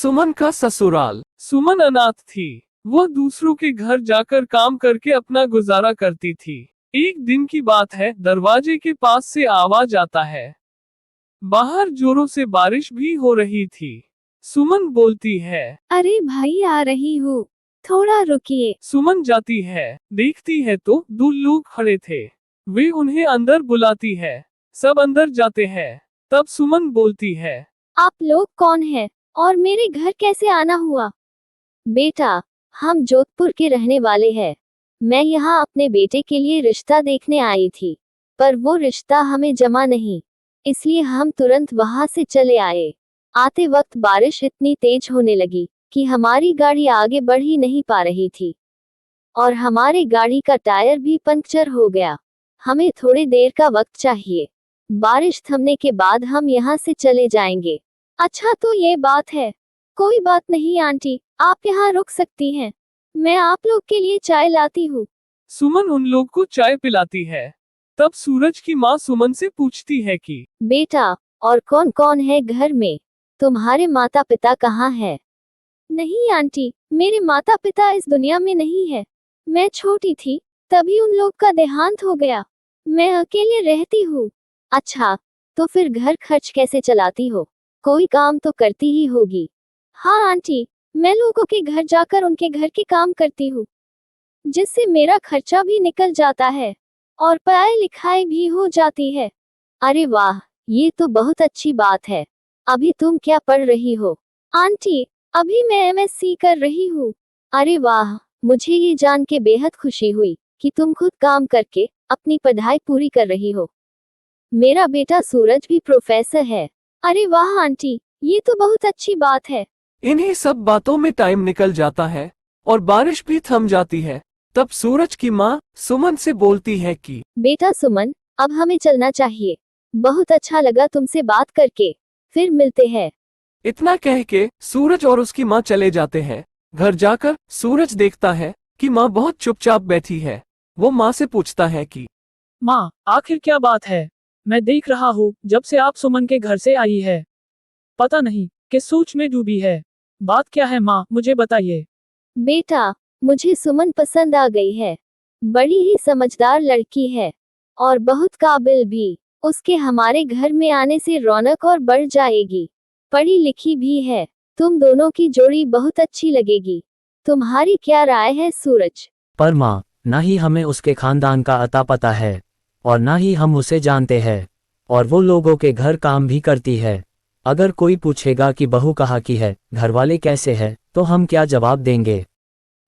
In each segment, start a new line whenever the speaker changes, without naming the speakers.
सुमन का ससुराल। सुमन अनाथ थी। वह दूसरों के घर जाकर काम करके अपना गुजारा करती थी। एक दिन की बात है, दरवाजे के पास से आवाज आता है। बाहर जोरों से बारिश भी हो रही थी। सुमन बोलती है,
अरे भाई आ रही हूँ, थोड़ा रुकिए।
सुमन जाती है, देखती है तो 2 लोग खड़े थे। वे उन्हें अंदर बुलाती है। सब अंदर जाते हैं। तब सुमन बोलती है,
आप लोग कौन हैं और मेरे घर कैसे आना हुआ? बेटा, हम जोधपुर के रहने वाले हैं। मैं यहाँ अपने बेटे के लिए रिश्ता देखने आई थी, पर वो रिश्ता हमें जमा नहीं, इसलिए हम तुरंत वहाँ से चले आए। आते वक्त बारिश इतनी तेज होने लगी कि हमारी गाड़ी आगे बढ़ ही नहीं पा रही थी और हमारी गाड़ी का टायर भी पंक्चर हो गया। हमें थोड़ी देर का वक्त चाहिए। बारिश थमने के बाद हम यहाँ से चले जाएंगे। अच्छा तो ये बात है। कोई बात नहीं आंटी, आप यहाँ रुक सकती हैं। मैं आप लोग के लिए चाय लाती हूँ।
सुमन उन लोग को चाय पिलाती है। तब सूरज की माँ सुमन से पूछती है कि
बेटा, और कौन कौन है घर में? तुम्हारे माता पिता कहाँ है? नहीं आंटी, मेरे माता पिता इस दुनिया में नहीं है। मैं छोटी थी, तभी उन लोग का देहांत हो गया। मैं अकेले रहती हूँ। अच्छा, तो फिर घर खर्च कैसे चलाती हो? कोई काम तो करती ही होगी। हाँ आंटी, मैं लोगों के घर जाकर उनके घर के काम करती हूँ, जिससे मेरा खर्चा भी निकल जाता है और पढ़ाई लिखाई भी हो जाती है। अरे वाह, ये तो बहुत अच्छी बात है। अभी तुम क्या पढ़ रही हो? आंटी, अभी मैं एमएससी कर रही हूँ। अरे वाह, मुझे ये जान के बेहद खुशी हुई कि तुम खुद काम करके अपनी पढ़ाई पूरी कर रही हो। मेरा बेटा सूरज भी प्रोफेसर है। अरे वाह आंटी, ये तो बहुत अच्छी बात है।
इन्हीं सब बातों में टाइम निकल जाता है और बारिश भी थम जाती है। तब सूरज की माँ सुमन से बोलती है कि
बेटा सुमन, अब हमें चलना चाहिए। बहुत अच्छा लगा तुमसे बात करके। फिर मिलते हैं।
इतना कह के सूरज और उसकी माँ चले जाते हैं। घर जाकर सूरज देखता है कि माँ बहुत चुपचाप बैठी है। वो माँ से पूछता है कि
माँ, आखिर क्या बात है? मैं देख रहा हूँ जब से आप सुमन के घर से आई है, पता नहीं किस सोच में डूबी है। बात क्या है माँ, मुझे बताइए।
बेटा, मुझे सुमन पसंद आ गई है। बड़ी ही समझदार लड़की है और बहुत काबिल भी। उसके हमारे घर में आने से रौनक और बढ़ जाएगी। पढ़ी लिखी भी है। तुम दोनों की जोड़ी बहुत अच्छी लगेगी। तुम्हारी क्या राय है सूरज?
पर माँ, ना ही हमें उसके खानदान का अता पता है और ना ही हम उसे जानते हैं, और वो लोगों के घर काम भी करती है। अगर कोई पूछेगा कि बहू कहाँ की है, घरवाले कैसे है, तो हम क्या जवाब देंगे?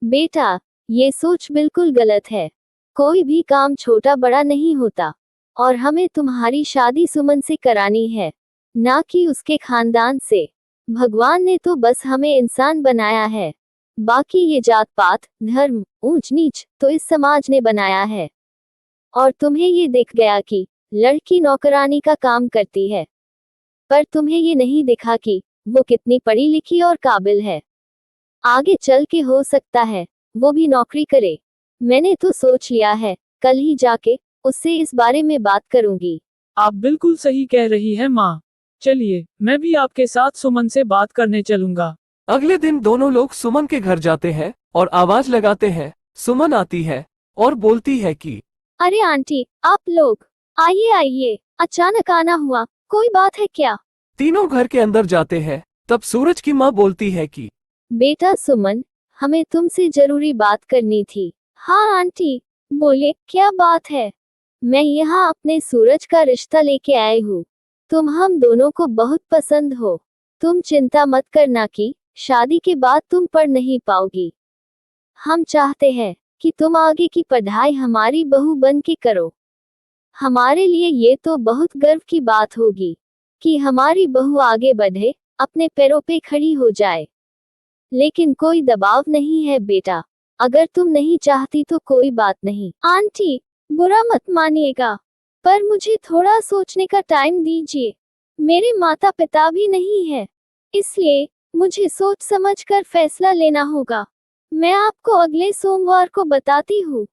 बेटा, ये सोच बिल्कुल गलत है। कोई भी काम छोटा बड़ा नहीं होता और हमें तुम्हारी शादी सुमन से करानी है, ना कि उसके खानदान से। भगवान ने तो बस हमें इंसान बनाया है। बाकी ये जात पात, धर्म, ऊंच नीच तो इस समाज ने बनाया है। और तुम्हें ये दिख गया कि लड़की नौकरानी का काम करती है, पर तुम्हें ये नहीं दिखा कि वो कितनी पढ़ी लिखी और काबिल है। आगे चल के हो सकता है वो भी नौकरी करे। मैंने तो सोच लिया है, कल ही जाके उससे इस बारे में बात करूंगी।
आप बिल्कुल सही कह रही हैं माँ। चलिए, मैं भी आपके साथ सुमन से बात करने चलूंगा।
अगले दिन दोनों लोग सुमन के घर जाते हैं और आवाज लगाते हैं। सुमन आती है और बोलती है कि
अरे आंटी, आप लोग आइए आइए, अचानक आना हुआ, कोई बात है क्या?
तीनों घर के अंदर जाते हैं। तब सूरज की माँ बोलती है कि
बेटा सुमन, हमें तुमसे जरूरी बात करनी थी। हाँ आंटी, बोले क्या बात है? मैं यहाँ अपने सूरज का रिश्ता लेके आई हूँ। तुम हम दोनों को बहुत पसंद हो। तुम चिंता मत करना कि शादी के बाद तुम पढ़ नहीं पाओगी। हम चाहते हैं कि तुम आगे की पढ़ाई हमारी बहू बन के करो। हमारे लिए ये तो बहुत गर्व की बात होगी कि हमारी बहू आगे बढ़े, अपने पैरों पे खड़ी हो जाए। लेकिन कोई दबाव नहीं है बेटा। अगर तुम नहीं चाहती तो कोई बात नहीं। आंटी, बुरा मत मानिएगा, पर मुझे थोड़ा सोचने का टाइम दीजिए। मेरे माता पिता भी नहीं है, इसलिए मुझे सोच समझ कर फैसला लेना होगा। मैं आपको अगले सोमवार को बताती हूँ।